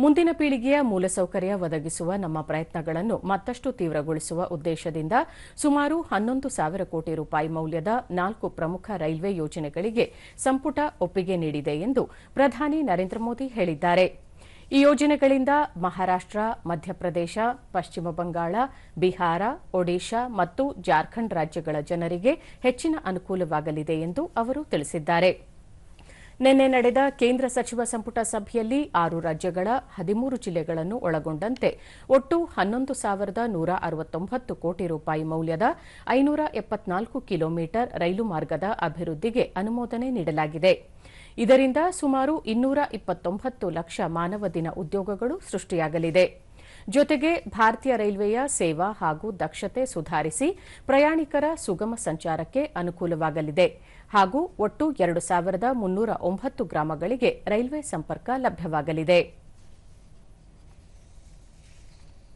ಮುಂದಿನ ಪೀಳಿಗೆಯ ಮೂಲಸೌಕರ್ಯ ಒದಗಿಸುವ ನಮ್ಮ ಪ್ರಯತ್ನಗಳನ್ನು ಮತ್ತಷ್ಟು ತೀವ್ರಗೊಳಿಸುವ ಉದ್ದೇಶದಿಂದ ಸುಮಾರು 11,000 ಕೋಟಿ ರೂಪಾಯಿ ಮೌಲ್ಯದ 4 ಪ್ರಮುಖ ರೈಲ್ವೆ ಯೋಜನೆಗಳಿಗೆ ಸಂಪುಟ ಒಪ್ಪಿಗೆ ನೀಡಿದೆ ಎಂದು ಪ್ರಧಾನಿ ನರೇಂದ್ರ ಮೋದಿ ಹೇಳಿದ್ದಾರೆ. ಈ ಯೋಜನೆಗಳಿಂದ ಮಹಾರಾಷ್ಟ್ರ, ಮಧ್ಯಪ್ರದೇಶ, ಪಶ್ಚಿಮ ಬಂಗಾಳ, ಬಿಹಾರ, ಒಡಿಶಾ ಮತ್ತು ಜಾರ್ಖಂಡ್ ರಾಜ್ಯಗಳ ಜನರಿಗೆ ಹೆಚ್ಚಿನ ಅನುಕೂಲವಾಗಲಿದೆ ಎಂದು ಅವರು ತಿಳಿಸಿದ್ದಾರೆ. ನಿನ್ನೆ ನಡೆದ ಕೇಂದ್ರ ಸಚಿವ ಸಂಪುಟ ಸಭೆಯಲ್ಲಿ 6 ರಾಜ್ಯಗಳ 13 ಜಿಲ್ಲೆಗಳನ್ನು ಒಳಗೊಂಡಂತೆ ಒಟ್ಟು 11,169 ಕೋಟಿ ರೂಪಾಯಿ ಮೌಲ್ಯದ 574 ಕಿಲೋಮೀಟರ್ ರೈಲು ಮಾರ್ಗದ ಅಭಿವೃದ್ಧಿಗೆ ಅನುಮೋದನೆ ನೀಡಲಾಗಿದೆ. ಇದರಿಂದ ಸುಮಾರು 229 ಲಕ್ಷ ಮಾನವ ದಿನ ಉದ್ಯೋಗಗಳು ಸೃಷ್ಟಿಯಾಗಲಿದೆ. ಜೊತೆಗೆ ಭಾರತೀಯ ರೈಲ್ವೆಯ ಸೇವಾ ಹಾಗೂ ದಕ್ಷತೆ ಸುಧಾರಿಸಿ ಪ್ರಯಾಣಿಕರ ಸುಗಮ ಸಂಚಾರಕ್ಕೆ ಅನುಕೂಲವಾಗಲಿದೆ ಹಾಗೂ ಒಟ್ಟು 2,309 ಗ್ರಾಮಗಳಿಗೆ ರೈಲ್ವೆ ಸಂಪರ್ಕ ಲಭ್ಯವಾಗಲಿದೆ.